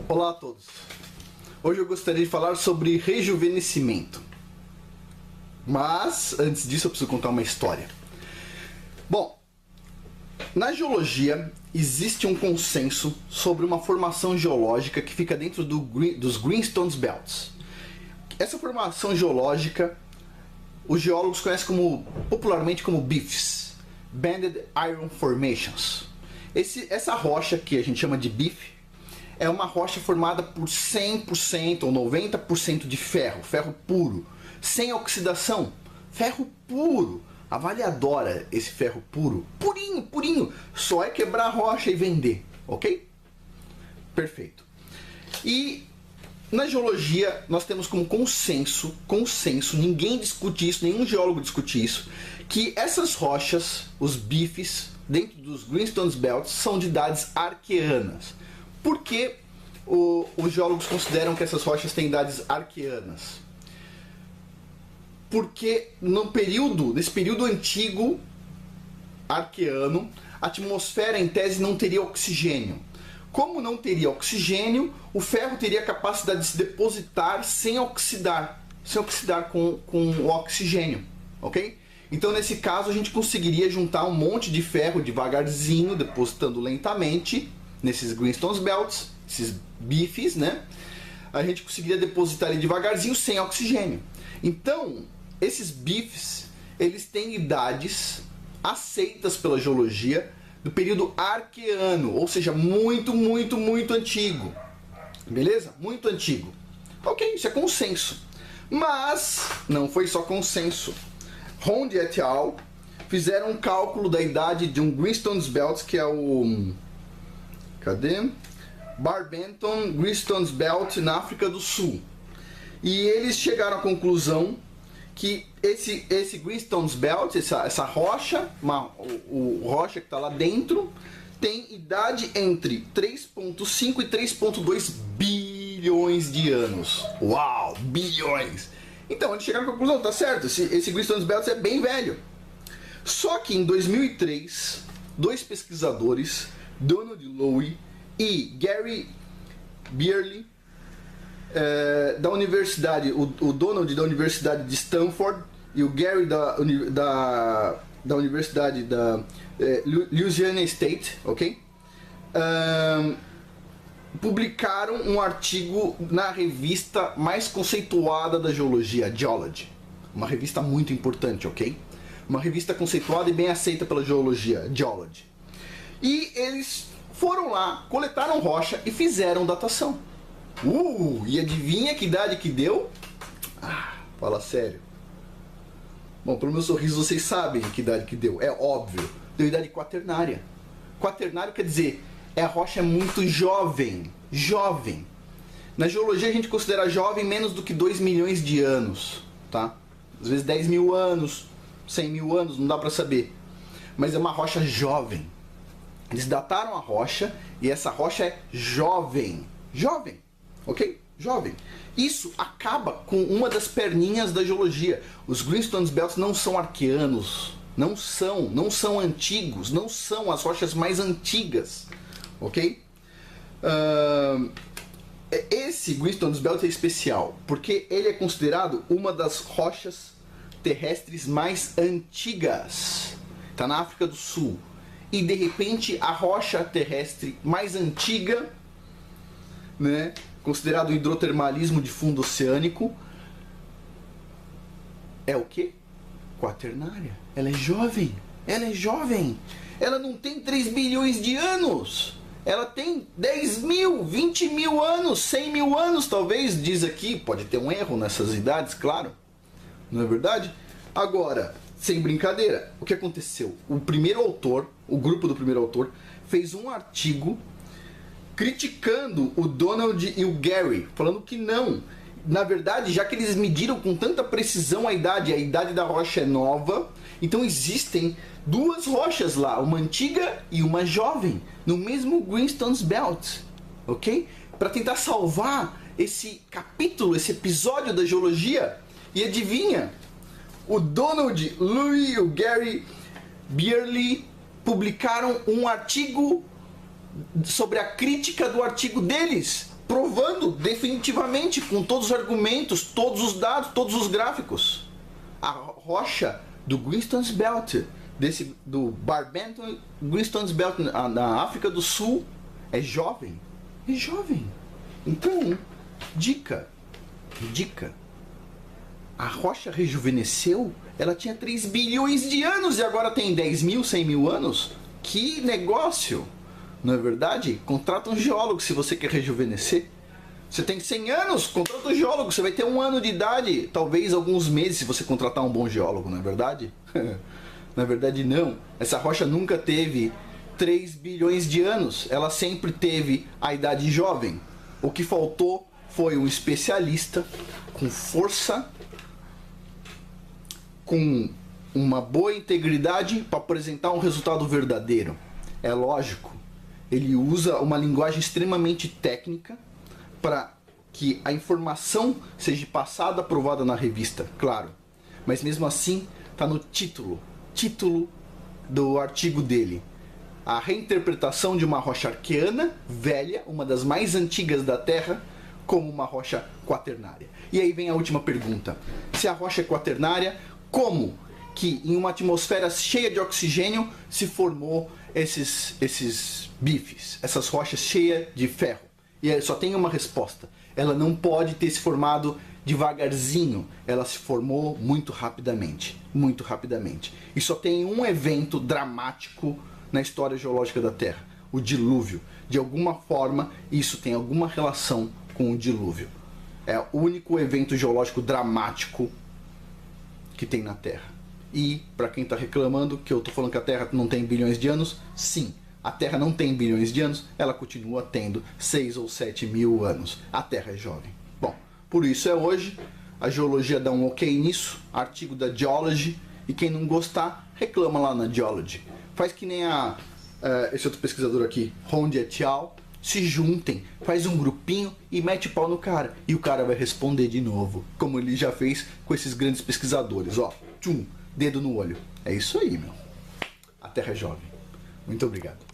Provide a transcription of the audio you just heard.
Olá a todos. Hoje eu gostaria de falar sobre rejuvenescimento. Mas, antes disso, eu preciso contar uma história. Bom, na geologia existe um consenso sobre uma formação geológica que fica dentro dos Greenstone Belts. Essa formação geológica, os geólogos conhecem popularmente como BIFs, Banded Iron Formations. Essa rocha que a gente chama de BIF é uma rocha formada por 100% ou 90% de ferro, ferro puro, sem oxidação, ferro puro. A Vale adora esse ferro puro, purinho, purinho. Só é quebrar a rocha e vender, ok? Perfeito. E na geologia nós temos como consenso, ninguém discute isso, nenhum geólogo discute isso, que essas rochas, os bifes, dentro dos Greenstone Belts, são de idades arqueanas. Por que os geólogos consideram que essas rochas têm idades arqueanas? Porque nesse período antigo arqueano, a atmosfera em tese não teria oxigênio. Como não teria oxigênio, o ferro teria a capacidade de se depositar sem oxidar com o oxigênio, ok? Então nesse caso a gente conseguiria juntar um monte de ferro devagarzinho, depositando lentamente nesses Greenstone Belts, esses bifes, né? A gente conseguiria depositar ele devagarzinho sem oxigênio. Então, esses bifes, eles têm idades aceitas pela geologia do período arqueano, ou seja, muito, muito, muito antigo. Beleza? Muito antigo. Ok, isso é consenso. Mas não foi só consenso. Hond et al. Fizeram um cálculo da idade de um Greenstone Belt, que é o... Cadê? Barberton Greenstone Belt, na África do Sul. E eles chegaram à conclusão que esse Greenstone Belt, essa rocha, rocha que está lá dentro, tem idade entre 3,5 e 3,2 bilhões de anos. Uau, bilhões! Então eles chegaram à conclusão, tá certo, esse Greenstone Belt é bem velho. Só que em 2003, dois pesquisadores, Donald Lowy e Gary Bierly, da universidade, o Donald da Universidade de Stanford e o Gary da Universidade da Louisiana State, ok? Publicaram um artigo na revista mais conceituada da geologia, Geology. Uma revista muito importante, ok? Uma revista conceituada e bem aceita pela geologia, Geology. E eles foram lá, coletaram rocha e fizeram datação. E adivinha que idade que deu? Fala sério. Bom, pelo meu sorriso vocês sabem que idade que deu. É óbvio. Deu idade quaternária. Quaternário quer dizer, a rocha é muito jovem. Jovem. Na geologia a gente considera jovem menos do que 2 milhões de anos. Tá? Às vezes 10 mil anos, 100 mil anos, não dá pra saber. Mas é uma rocha jovem. Eles dataram a rocha e essa rocha é jovem. Jovem. Ok? Jovem. Isso acaba com uma das perninhas da geologia. Os Greenstone Belts não são arqueanos. Não são antigos. Não são as rochas mais antigas. Ok? Esse Greenstone Belt é especial porque ele é considerado uma das rochas terrestres mais antigas. Está na África do Sul. E de repente a rocha terrestre mais antiga, né, considerado o hidrotermalismo de fundo oceânico, é o que? Quaternária. Ela é jovem. Ela é jovem. Ela não tem 3 bilhões de anos. Ela tem 10 mil, 20 mil anos, 100 mil anos talvez, diz aqui. Pode ter um erro nessas idades, claro. Não é verdade? Agora, sem brincadeira, o que aconteceu? O primeiro autor, o grupo do primeiro autor, fez um artigo criticando o Donald e o Gary, falando que não. Na verdade, já que eles mediram com tanta precisão a idade da rocha é nova, então existem duas rochas lá, uma antiga e uma jovem, no mesmo Greenstone Belt, ok? Para tentar salvar esse capítulo, esse episódio da geologia. E adivinha? O Donald Lowy e o Gary Bierly publicaram um artigo sobre a crítica do artigo deles. provando definitivamente com todos os argumentos, todos os dados, todos os gráficos. A rocha do Greenstones Belt, do Barberton Greenstones Belt na África do Sul, é jovem. É jovem. Então, dica. A rocha rejuvenesceu, ela tinha 3 bilhões de anos e agora tem 10 mil, 100 mil anos. Que negócio! Não é verdade? Contrata um geólogo se você quer rejuvenescer. Você tem 100 anos, contrata um geólogo, você vai ter 1 ano de idade, talvez alguns meses se você contratar um bom geólogo, não é verdade? Na verdade não, essa rocha nunca teve 3 bilhões de anos, ela sempre teve a idade jovem. O que faltou foi um especialista com força, com uma boa integridade para apresentar um resultado verdadeiro. É lógico, ele usa uma linguagem extremamente técnica para que a informação seja passada, aprovada na revista, claro. Mas mesmo assim, está no título do artigo dele. A reinterpretação de uma rocha arqueana velha, uma das mais antigas da Terra, como uma rocha quaternária. E aí vem a última pergunta. Se a rocha é quaternária, como que em uma atmosfera cheia de oxigênio se formou esses bifes, essas rochas cheias de ferro? E aí só tem uma resposta. Ela não pode ter se formado devagarzinho. Ela se formou muito rapidamente. Muito rapidamente. E só tem um evento dramático na história geológica da Terra. O dilúvio. De alguma forma, isso tem alguma relação com o dilúvio. É o único evento geológico dramático que tem na Terra. E, para quem está reclamando que eu estou falando que a Terra não tem bilhões de anos, sim. A Terra não tem bilhões de anos, ela continua tendo 6 ou 7 mil anos. A Terra é jovem. Bom, por isso é hoje. A geologia dá um ok nisso. Artigo da Geology. E quem não gostar, reclama lá na Geology. Faz que nem esse outro pesquisador aqui, Rondi et al. Se juntem, faz um grupinho e mete pau no cara. E o cara vai responder de novo, como ele já fez com esses grandes pesquisadores. Ó, tchum, dedo no olho. É isso aí, meu. A Terra é jovem. Muito obrigado.